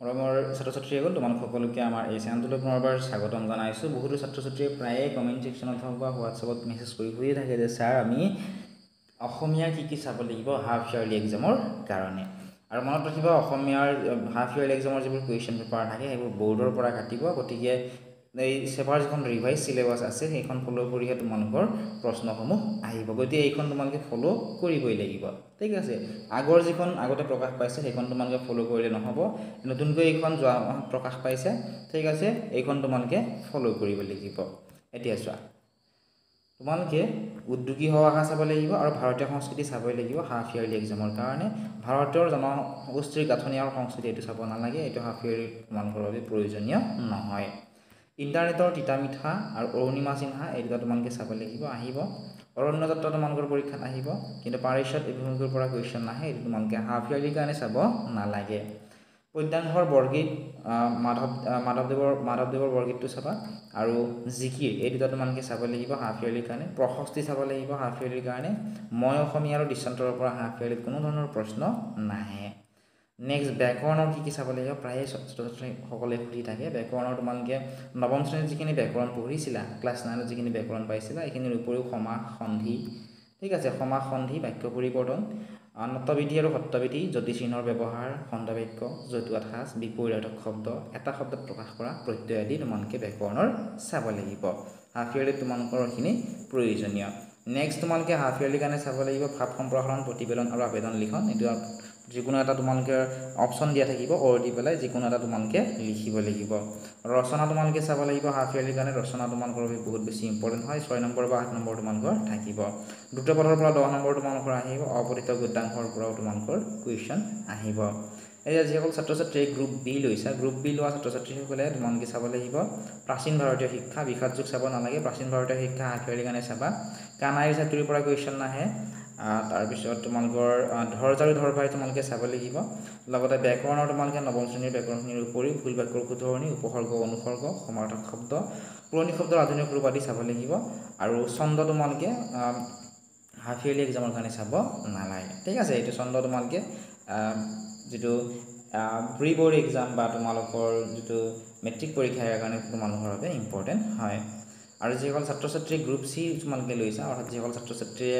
মৰমৰ ছাত্ৰ-ছাত্ৰীসকল তোমালোক সকলোকে আমাৰ এই চেনেলটোলৈ পুনৰবাৰ স্বাগতম জনাইছোঁ। বহুতো ছাত্ৰ-ছাত্ৰীয়ে প্ৰায়ে কমেণ্ট ছেকশ্যনত হওক বা হোৱাটছএপত মেছেজ কৰি থাকে যে ছাৰ আমি অসমীয়াৰ কি চাব লাগিব হাফ ইয়াৰলি এক্সামৰ কাৰণে। আৰু মনত ৰাখিব অসমীয়াৰ হাফ ইয়াৰলি এক্সামৰ যিবোৰ কুৱেশ্যন পেপাৰ থাকে সেইবোৰ বৰ্ডৰ পৰা কাটিব। গতিকে এই চেপাৰ যিখন ৰিভাইজ চিলেবাছ আছে সেইখন ফ'ল' কৰিহে তোমালোকৰ প্ৰশ্নসমূহ আহিব। গতিকে এইখন তোমালোকে ফ'ল' কৰিবই লাগিব। ঠিক আছে, আগৰ যিখন আগতে প্ৰকাশ পাইছে সেইখন তোমালোকে ফ'ল' কৰিলে নহ'ব। নতুনকৈ এইখন যোৱা মাহত প্ৰকাশ পাইছে, ঠিক আছে, এইখন তোমালোকে ফ'ল' কৰিব লাগিব। এতিয়া চোৱা, তোমালোকে উদ্যোগী সমাজ চাব লাগিব আৰু ভাৰতীয় সংস্কৃতি চাবই লাগিব হাফ ইয়াৰলি এক্সামৰ কাৰণে। ভাৰতৰ জনগোষ্ঠীৰ গাঁথনি আৰু সংস্কৃতি এইটো চাব নালাগে, এইটো হাফ ইয়াৰলি তোমালোকৰ বাবে প্ৰয়োজনীয় নহয়। ইণ্টাৰনেটৰ তিতা মিঠা আৰু অৰুণিমা সিনহা এই দুটা তোমালোকে চাব লাগিব, আহিব। অৰণ্য যাত্ৰা তোমালোকৰ পৰীক্ষাত আহিব, কিন্তু পাৰিষদ অভিমুখৰ পৰা কুৱেশ্যন নাহে, এইটো তোমালোকে হাফ ইয়াৰলিৰ কাৰণে চাব নালাগে। পদ্যাংশৰ বৰগীত মাধৱদেৱৰ বৰগীতটো চাবা আৰু জিকিৰ এই দুটা তোমালোকে চাব লাগিব হাফ ইয়াৰলিৰ কাৰণে। প্ৰশস্তি চাব লাগিব হাফ ইয়াৰলিৰ কাৰণে। মই অসমীয়া আৰু দৃষ্টান্তৰ পৰা হাফ ইয়াৰলিত কোনো ধৰণৰ প্ৰশ্ন নাহে। নেক্সট ব্যাকৰণৰ কি চাব লাগিব, প্ৰায়ে ছাত্ৰ-ছাত্ৰীসকলে সুধি থাকে। ব্যাকৰণৰ তোমালোকে নৱম শ্ৰেণীত যিখিনি ব্যাকৰণ পঢ়িছিলা, ক্লাছ 9ত যিখিনি ব্যাকৰণ পাইছিলা, এইখিনিৰ উপৰিও সমাস সন্ধি, ঠিক আছে, সমাস সন্ধি, বাক্য পৰিৱৰ্তন, নত্যবিধি আৰু সত্যবিধি, জ্যোতিচিহ্নৰ ব্যৱহাৰ, খণ্ডবাক্য, জতুৱাত সাজ, বিপৰীতাৰ্থক শব্দ, এটা শব্দত প্ৰকাশ কৰা প্ৰত্যয় আদি তোমালোকে ব্যাকৰণৰ চাব লাগিব। হাফ ইয়াৰলিত তোমালোকৰ এইখিনি প্ৰয়োজনীয়। নেক্সট তোমালোকে হাফ ইয়াৰলিৰ কাৰণে চাব লাগিব ভাৱ সম্প্ৰসাৰণ, প্ৰতিবেদন আৰু আবেদন লিখন। এইটো যিকোনো এটা তোমালোকে অপশ্যন দিয়া থাকিব, অৰ দি পেলাই যিকোনো এটা তোমালোকে লিখিব লাগিব। ৰচনা তোমালোকে চাব লাগিব হাফ ইয়াৰলিৰ কাৰণে। ৰচনা তোমালোকৰ বাবে বহুত বেছি ইম্পৰ্টেণ্ট হয়। 6 নম্বৰ বা 8 নম্বৰ তোমালোকৰ থাকিব। দ্ৰুতপথৰ পৰা 10 নম্বৰ তোমালোকৰ আহিব। অপঠিত গদ্যাংশৰ পৰাও তোমালোকৰ কুৱেশ্যন আহিব। এতিয়া যিসকল ছাত্ৰ-ছাত্ৰীয়ে গ্ৰুপ বি লৈছা, গ্ৰুপ বি লোৱা ছাত্ৰ-ছাত্ৰীসকলে তোমালোকে চাব লাগিব প্ৰাচীন ভাৰতীয় শিক্ষা, বিষাদ যুগ চাব নালাগে, প্ৰাচীন ভাৰতীয় শিক্ষা হাফ ইয়াৰলিৰ কাৰণে চাবা। কানাইৰ ছাত্ৰীৰ পৰা কুৱেশ্যন নাহে। তাৰপিছত তোমালোকৰ ধৰ জাৰু ধৰ ভাই তোমালোকে চাব লাগিব। লগতে ব্যাকৰণৰ তোমালোকে নৱম শ্ৰেণীৰ ব্যাকৰণখিনিৰ উপৰিও ভুল বাক্যৰ শুধৰণি, উপসৰ্গ অনুসৰ্গ, সমাৰ্থক শব্দ, পুৰণি শব্দৰ আধুনিক ৰূপ আদি চাব লাগিব। আৰু ছন্দ তোমালোকে হাফ ইয়াৰলি এক্সামৰ কাৰণে চাব নালাগে, ঠিক আছে। এইটো ছন্দ তোমালোকে যিটো প্ৰি বৰ্ড এক্সাম বা তোমালোকৰ যিটো মেট্ৰিক পৰীক্ষা ইয়াৰ কাৰণে তোমালোকৰ বাবে ইম্পৰ্টেণ্ট হয়। আৰু যিসকল ছাত্ৰ-ছাত্ৰীয়ে গ্ৰুপ চি তোমালোকে লৈছা, অৰ্থাৎ যিসকল ছাত্ৰ-ছাত্ৰীয়ে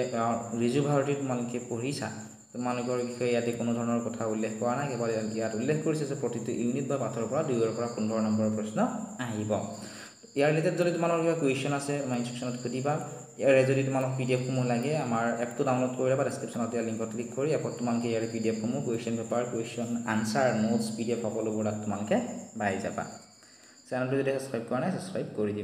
ৰিজু ভাৰতী তোমালোকে পঢ়িছা, তোমালোকৰ বিষয়ে ইয়াতে কোনো ধৰণৰ কথা উল্লেখ কৰা নাই, কেৱল ইয়াত উল্লেখ কৰিছে যে প্ৰতিটো ইউনিট বা পাঠৰ পৰা 2 পৰা 15 নম্বৰৰ প্ৰশ্ন আহিব। ইয়াৰ ৰিলেটেড যদি তোমালোকৰ কিবা কুৱেশ্যন আছে কমেণ্ট ছেকশ্যনত সুধিবা। ইয়াৰে যদি তোমালোক PDF-সমূহ লাগে, আমাৰ এপটো ডাউনলোড কৰি ল'বা, ডেছক্ৰিপশ্যনত দিয়া লিংকত ক্লিক কৰি এপত তোমালোকে ইয়াৰ PDF-সমূহ, question paper, question answer, notes, PDF সকলোবোৰ তাত তোমালোকে পাই যাবা। চেনেলটো যদি ছাবস্ক্ৰাইব কৰা নাই ছাবস্ক্ৰাইব কৰি দিবা।